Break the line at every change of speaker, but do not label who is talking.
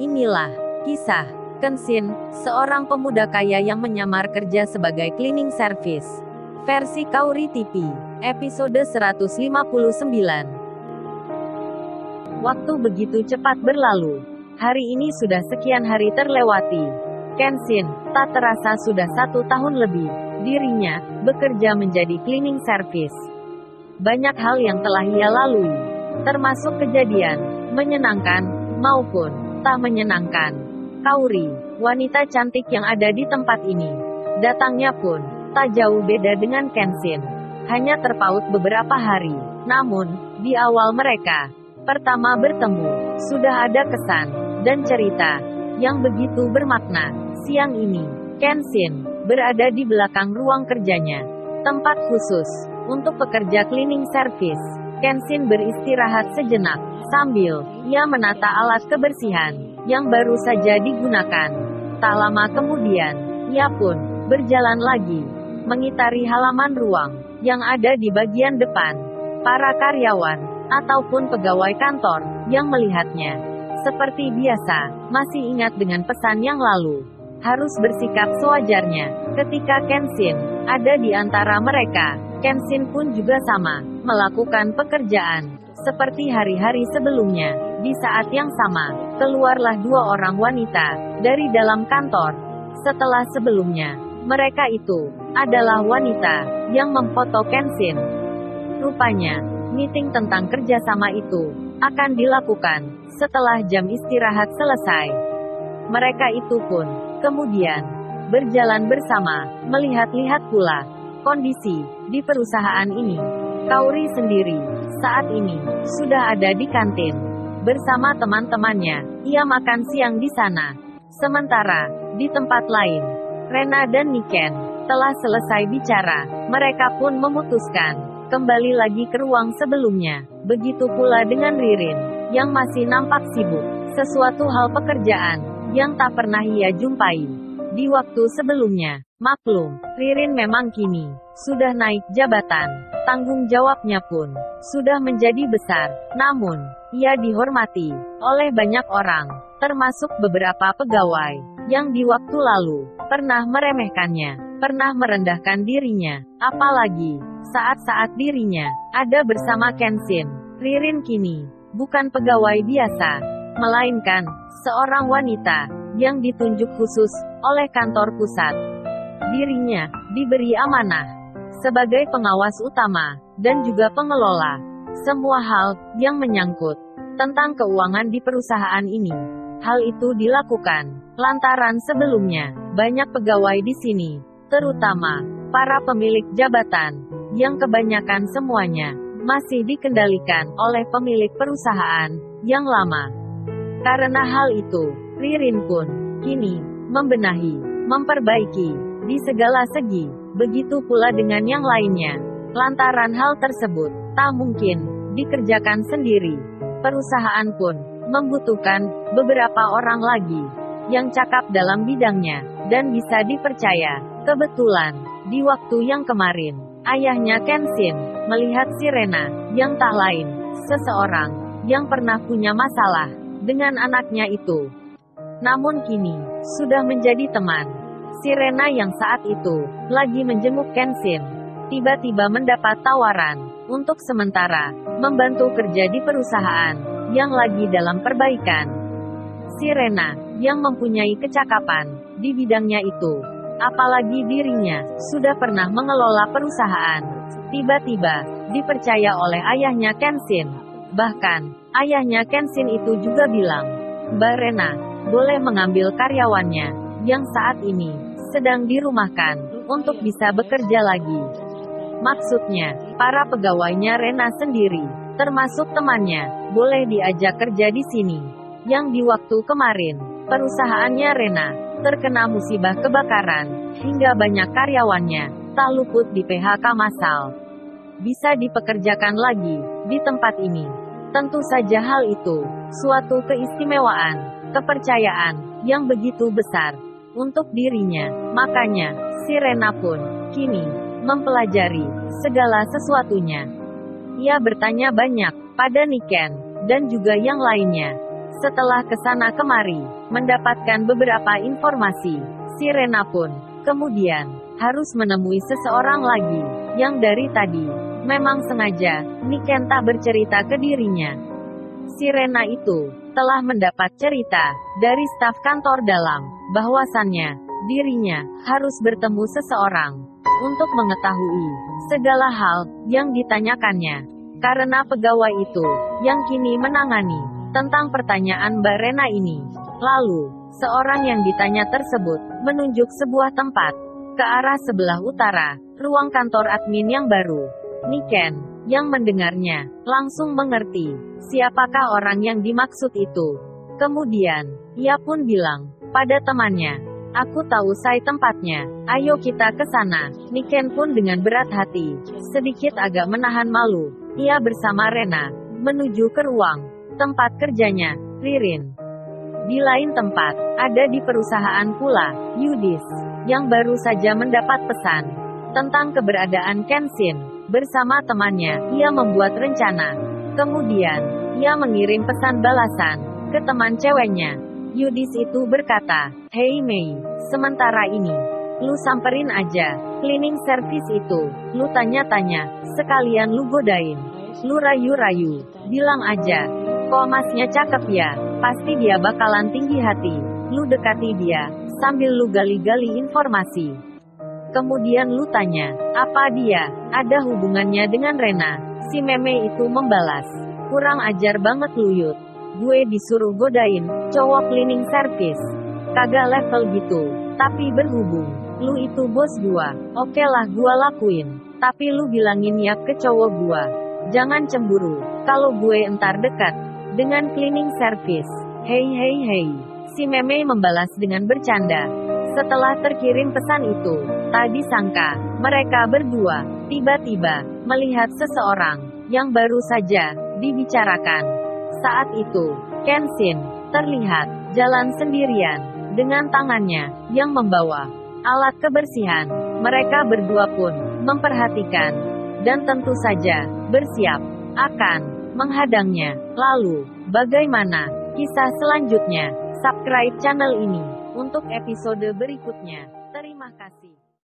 Inilah kisah Kenshin, seorang pemuda kaya yang menyamar kerja sebagai cleaning service. Versi Kaori TV, episode 159. Waktu begitu cepat berlalu. Hari ini sudah sekian hari terlewati. Kenshin, tak terasa sudah 1 tahun lebih, dirinya bekerja menjadi cleaning service. Banyak hal yang telah ia lalui, termasuk kejadian menyenangkan maupun tak menyenangkan. Kaori, wanita cantik yang ada di tempat ini, datangnya pun tak jauh beda dengan Kenshin. Hanya terpaut beberapa hari. Namun, di awal mereka pertama bertemu, sudah ada kesan dan cerita yang begitu bermakna. Siang ini, Kenshin berada di belakang ruang kerjanya, tempat khusus untuk pekerja cleaning service. Kenshin beristirahat sejenak, sambil ia menata alat kebersihan yang baru saja digunakan. Tak lama kemudian, ia pun berjalan lagi, mengitari halaman ruang yang ada di bagian depan. Para karyawan ataupun pegawai kantor yang melihatnya, seperti biasa, masih ingat dengan pesan yang lalu, harus bersikap sewajarnya. Ketika Kenshin ada di antara mereka, Kenshin pun juga sama, melakukan pekerjaan seperti hari-hari sebelumnya. Di saat yang sama, keluarlah 2 orang wanita dari dalam kantor. Setelah sebelumnya, mereka itu adalah wanita yang memfoto Kenshin. Rupanya, meeting tentang kerjasama itu akan dilakukan setelah jam istirahat selesai. Mereka itu pun kemudian berjalan bersama, melihat-lihat pula kondisi di perusahaan ini. Kaori sendiri saat ini sudah ada di kantin bersama teman-temannya. Ia makan siang di sana. Sementara di tempat lain, Rena dan Niken telah selesai bicara. Mereka pun memutuskan kembali lagi ke ruang sebelumnya. Begitu pula dengan Ririn, yang masih nampak sibuk. Sesuatu hal pekerjaan yang tak pernah ia jumpai di waktu sebelumnya. Maklum, Ririn memang kini sudah naik jabatan. Tanggung jawabnya pun sudah menjadi besar. Namun, ia dihormati oleh banyak orang, termasuk beberapa pegawai yang di waktu lalu pernah meremehkannya, pernah merendahkan dirinya. Apalagi saat-saat dirinya ada bersama Kenshin. Ririn kini bukan pegawai biasa, melainkan seorang wanita yang ditunjuk khusus oleh kantor pusat. Dirinya diberi amanah sebagai pengawas utama dan juga pengelola semua hal yang menyangkut tentang keuangan di perusahaan ini. Hal itu dilakukan lantaran sebelumnya banyak pegawai di sini, terutama para pemilik jabatan, yang kebanyakan semuanya masih dikendalikan oleh pemilik perusahaan yang lama. Karena hal itu, Ririn pun kini membenahi, memperbaiki di segala segi. Begitu pula dengan yang lainnya. Lantaran hal tersebut tak mungkin dikerjakan sendiri. Perusahaan pun membutuhkan beberapa orang lagi yang cakap dalam bidangnya dan bisa dipercaya. Kebetulan, di waktu yang kemarin, ayahnya Kenshin melihat si Rena, yang tak lain seseorang yang pernah punya masalah dengan anaknya itu. Namun kini sudah menjadi teman. Si Rena yang saat itu lagi menjenguk Kenshin, tiba-tiba mendapat tawaran untuk sementara membantu kerja di perusahaan yang lagi dalam perbaikan. Si Rena yang mempunyai kecakapan di bidangnya itu, apalagi dirinya sudah pernah mengelola perusahaan, tiba-tiba dipercaya oleh ayahnya Kenshin. Bahkan, ayahnya Kenshin itu juga bilang, Mbak Rena boleh mengambil karyawannya yang saat ini sedang dirumahkan untuk bisa bekerja lagi. Maksudnya, para pegawainya Rena sendiri, termasuk temannya, boleh diajak kerja di sini. Yang di waktu kemarin, perusahaannya Rena terkena musibah kebakaran, hingga banyak karyawannya tak luput di PHK massal. Bisa dipekerjakan lagi di tempat ini. Tentu saja hal itu suatu keistimewaan, kepercayaan yang begitu besar untuk dirinya. Makanya, si Rena pun kini mempelajari segala sesuatunya. Ia bertanya banyak pada Niken dan juga yang lainnya. Setelah kesana kemari, mendapatkan beberapa informasi, si Rena pun kemudian harus menemui seseorang lagi, yang dari tadi memang sengaja Niken tak bercerita ke dirinya. Si Rena itu telah mendapat cerita dari staf kantor dalam, bahwasannya dirinya harus bertemu seseorang untuk mengetahui segala hal yang ditanyakannya. Karena pegawai itu yang kini menangani tentang pertanyaan Mbak Rena ini. Lalu, seorang yang ditanya tersebut menunjuk sebuah tempat ke arah sebelah utara, ruang kantor admin yang baru. Niken yang mendengarnya langsung mengerti siapakah orang yang dimaksud itu. Kemudian, ia pun bilang pada temannya, "Aku tahu tempatnya. Ayo kita ke sana." Niken pun dengan berat hati, sedikit agak menahan malu, ia bersama Rena menuju ke ruang tempat kerjanya, Ririn. Di lain tempat, ada di perusahaan pula, Yudis, yang baru saja mendapat pesan tentang keberadaan Kenshin. Bersama temannya, ia membuat rencana. Kemudian, ia mengirim pesan balasan ke teman ceweknya. Yudis itu berkata, "Hei Mei, sementara ini, lu samperin aja cleaning service itu, lu tanya-tanya, sekalian lu godain, lu rayu-rayu, bilang aja, kok masnya cakep ya, pasti dia bakalan tinggi hati, lu dekati dia, sambil lu gali-gali informasi. Kemudian lu tanya, apa dia ada hubungannya dengan Rena?" Si meme itu membalas, "Kurang ajar banget lu Yud. Gue disuruh godain cowok cleaning service. Kagak level gitu. Tapi berhubung lu itu bos gua, oke lah gua lakuin. Tapi lu bilangin ya ke cowok gua, jangan cemburu kalau gue entar dekat dengan cleaning service. Hei hei hei." Si meme membalas dengan bercanda. Setelah terkirim pesan itu, tak disangka mereka berdua tiba-tiba melihat seseorang yang baru saja dibicarakan. Saat itu, Kenshin terlihat jalan sendirian dengan tangannya yang membawa alat kebersihan. Mereka berdua pun memperhatikan dan tentu saja bersiap akan menghadangnya. Lalu, bagaimana kisah selanjutnya? Subscribe channel ini untuk episode berikutnya.